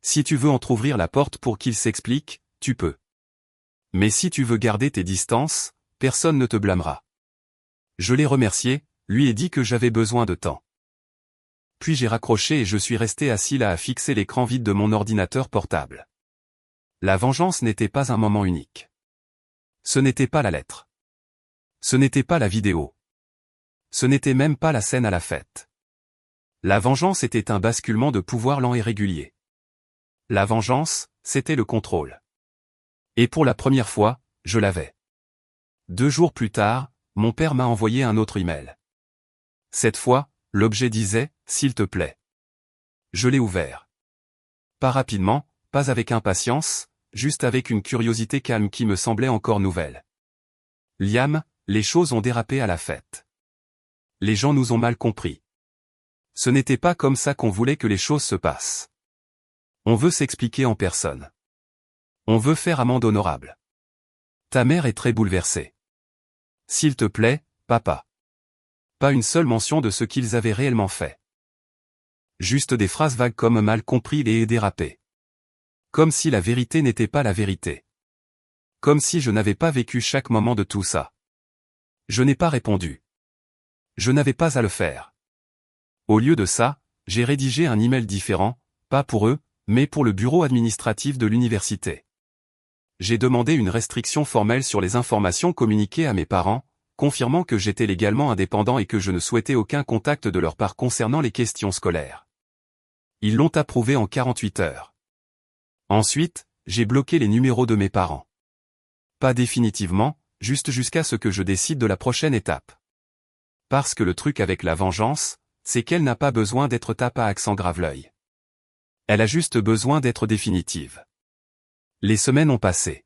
Si tu veux entrouvrir la porte pour qu'ils s'expliquent, tu peux. Mais si tu veux garder tes distances, personne ne te blâmera. Je l'ai remercié, lui ai dit que j'avais besoin de temps. Puis j'ai raccroché et je suis resté assis là à fixer l'écran vide de mon ordinateur portable. La vengeance n'était pas un moment unique. Ce n'était pas la lettre. Ce n'était pas la vidéo. Ce n'était même pas la scène à la fête. La vengeance était un basculement de pouvoir lent et régulier. La vengeance, c'était le contrôle. Et pour la première fois, je l'avais. 2 jours plus tard, mon père m'a envoyé un autre email. Cette fois, l'objet disait « S'il te plaît ». Je l'ai ouvert. Pas rapidement, pas avec impatience, juste avec une curiosité calme qui me semblait encore nouvelle. Liam, les choses ont dérapé à la fête. Les gens nous ont mal compris. Ce n'était pas comme ça qu'on voulait que les choses se passent. On veut s'expliquer en personne. On veut faire amende honorable. Ta mère est très bouleversée. S'il te plaît, papa. Pas une seule mention de ce qu'ils avaient réellement fait. Juste des phrases vagues comme mal compris et dérapé. Comme si la vérité n'était pas la vérité. Comme si je n'avais pas vécu chaque moment de tout ça. Je n'ai pas répondu. Je n'avais pas à le faire. Au lieu de ça, j'ai rédigé un email différent, pas pour eux, mais pour le bureau administratif de l'université. J'ai demandé une restriction formelle sur les informations communiquées à mes parents, confirmant que j'étais légalement indépendant et que je ne souhaitais aucun contact de leur part concernant les questions scolaires. Ils l'ont approuvé en 48 heures. Ensuite, j'ai bloqué les numéros de mes parents. Pas définitivement, juste jusqu'à ce que je décide de la prochaine étape. Parce que le truc avec la vengeance, c'est qu'elle n'a pas besoin d'être tape à accent grave l'œil. Elle a juste besoin d'être définitive. Les semaines ont passé.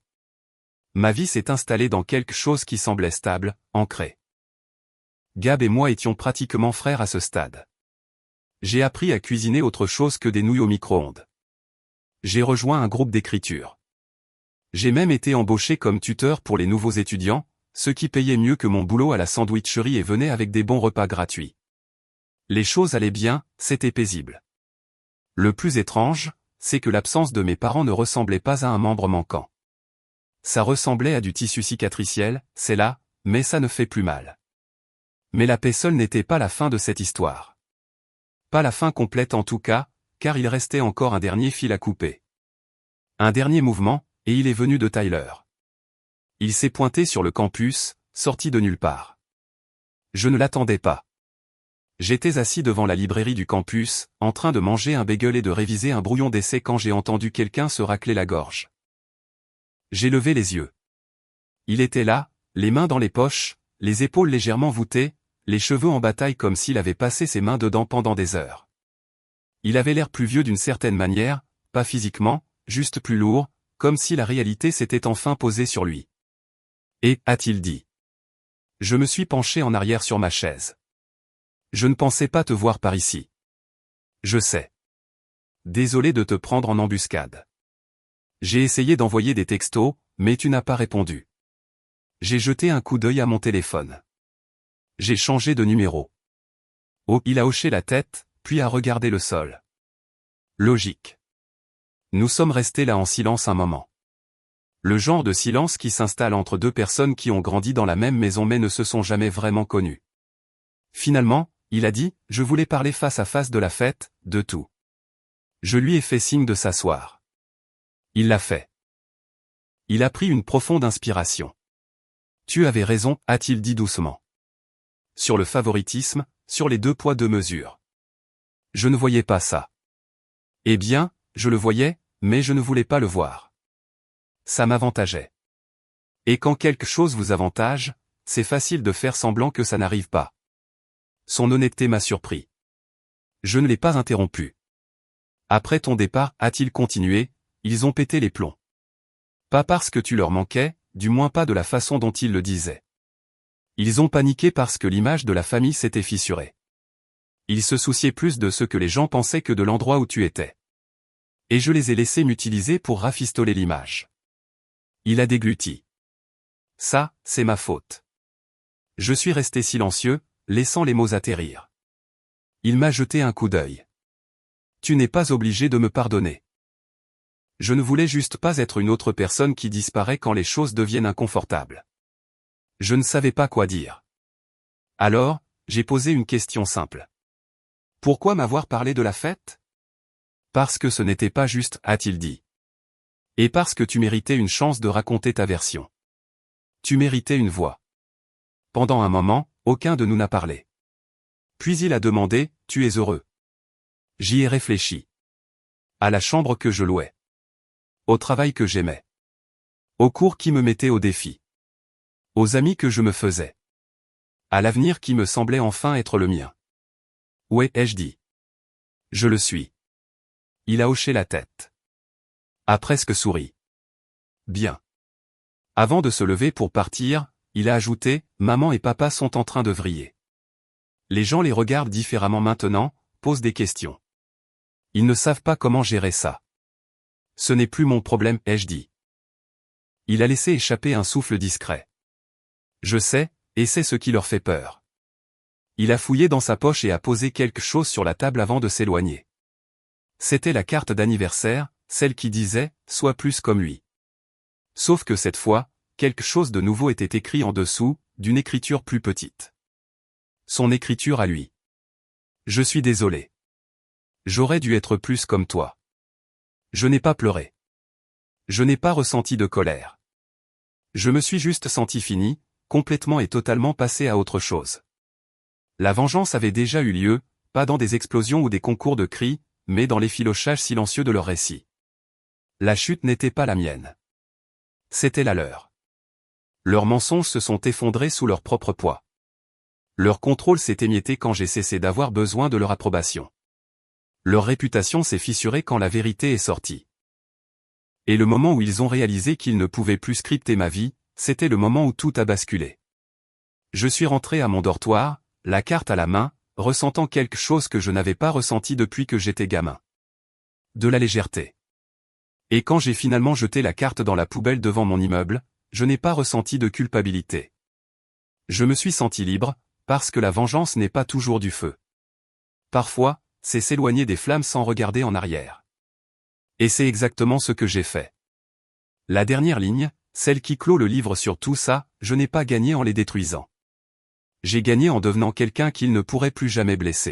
Ma vie s'est installée dans quelque chose qui semblait stable, ancré. Gab et moi étions pratiquement frères à ce stade. J'ai appris à cuisiner autre chose que des nouilles au micro-ondes. J'ai rejoint un groupe d'écriture. J'ai même été embauché comme tuteur pour les nouveaux étudiants, ce qui payait mieux que mon boulot à la sandwicherie et venait avec des bons repas gratuits. Les choses allaient bien, c'était paisible. Le plus étrange, c'est que l'absence de mes parents ne ressemblait pas à un membre manquant. Ça ressemblait à du tissu cicatriciel, c'est là, mais ça ne fait plus mal. Mais la paix seule n'était pas la fin de cette histoire. Pas la fin complète en tout cas, car il restait encore un dernier fil à couper. Un dernier mouvement, et il est venu de Tyler. Il s'est pointé sur le campus, sorti de nulle part. Je ne l'attendais pas. J'étais assis devant la librairie du campus, en train de manger un bagel et de réviser un brouillon d'essai quand j'ai entendu quelqu'un se racler la gorge. J'ai levé les yeux. Il était là, les mains dans les poches, les épaules légèrement voûtées, les cheveux en bataille comme s'il avait passé ses mains dedans pendant des heures. Il avait l'air plus vieux d'une certaine manière, pas physiquement, juste plus lourd, comme si la réalité s'était enfin posée sur lui. Et, a-t-il dit. Je me suis penché en arrière sur ma chaise. Je ne pensais pas te voir par ici. Je sais. Désolé de te prendre en embuscade. J'ai essayé d'envoyer des textos, mais tu n'as pas répondu. J'ai jeté un coup d'œil à mon téléphone. J'ai changé de numéro. Oh, il a hoché la tête, puis a regardé le sol. Logique. Nous sommes restés là en silence un moment. Le genre de silence qui s'installe entre deux personnes qui ont grandi dans la même maison mais ne se sont jamais vraiment connues. Finalement, il a dit, je voulais parler face à face de la fête, de tout. Je lui ai fait signe de s'asseoir. Il l'a fait. Il a pris une profonde inspiration. Tu avais raison, a-t-il dit doucement. Sur le favoritisme, sur les 2 poids 2 mesures. Je ne voyais pas ça. Eh bien, je le voyais, mais je ne voulais pas le voir. Ça m'avantageait. Et quand quelque chose vous avantage, c'est facile de faire semblant que ça n'arrive pas. Son honnêteté m'a surpris. Je ne l'ai pas interrompu. Après ton départ, a-t-il continué, ils ont pété les plombs. Pas parce que tu leur manquais, du moins pas de la façon dont ils le disaient. Ils ont paniqué parce que l'image de la famille s'était fissurée. Ils se souciaient plus de ce que les gens pensaient que de l'endroit où tu étais. Et je les ai laissés m'utiliser pour rafistoler l'image. Il a dégluti. Ça, c'est ma faute. Je suis resté silencieux, laissant les mots atterrir. Il m'a jeté un coup d'œil. Tu n'es pas obligé de me pardonner. Je ne voulais juste pas être une autre personne qui disparaît quand les choses deviennent inconfortables. Je ne savais pas quoi dire. Alors, j'ai posé une question simple. Pourquoi m'avoir parlé de la fête? Parce que ce n'était pas juste, a-t-il dit. Et parce que tu méritais une chance de raconter ta version. Tu méritais une voix. Pendant un moment, aucun de nous n'a parlé. Puis il a demandé, tu es heureux? J'y ai réfléchi. À la chambre que je louais. Au travail que j'aimais. Aux cours qui me mettaient au défi. Aux amis que je me faisais. À l'avenir qui me semblait enfin être le mien. Ouais, ai-je dit. Je le suis. Il a hoché la tête. A presque souri. Bien. Avant de se lever pour partir, il a ajouté, maman et papa sont en train de vriller. Les gens les regardent différemment maintenant, posent des questions. Ils ne savent pas comment gérer ça. Ce n'est plus mon problème, ai-je dit. Il a laissé échapper un souffle discret. Je sais, et c'est ce qui leur fait peur. Il a fouillé dans sa poche et a posé quelque chose sur la table avant de s'éloigner. C'était la carte d'anniversaire, celle qui disait « Sois plus comme lui ». Sauf que cette fois, quelque chose de nouveau était écrit en dessous, d'une écriture plus petite. Son écriture à lui. Je suis désolé. J'aurais dû être plus comme toi. Je n'ai pas pleuré. Je n'ai pas ressenti de colère. Je me suis juste senti fini, complètement et totalement passé à autre chose. La vengeance avait déjà eu lieu, pas dans des explosions ou des concours de cris, mais dans l'effilochage silencieux de leur récit. La chute n'était pas la mienne. C'était la leur. Leurs mensonges se sont effondrés sous leur propre poids. Leur contrôle s'est émietté quand j'ai cessé d'avoir besoin de leur approbation. Leur réputation s'est fissurée quand la vérité est sortie. Et le moment où ils ont réalisé qu'ils ne pouvaient plus scripter ma vie, c'était le moment où tout a basculé. Je suis rentré à mon dortoir, la carte à la main, ressentant quelque chose que je n'avais pas ressenti depuis que j'étais gamin. De la légèreté. Et quand j'ai finalement jeté la carte dans la poubelle devant mon immeuble, je n'ai pas ressenti de culpabilité. Je me suis senti libre, parce que la vengeance n'est pas toujours du feu. Parfois, c'est s'éloigner des flammes sans regarder en arrière. Et c'est exactement ce que j'ai fait. La dernière ligne, celle qui clôt le livre sur tout ça, je n'ai pas gagné en les détruisant. J'ai gagné en devenant quelqu'un qu'ils ne pourraient plus jamais blesser.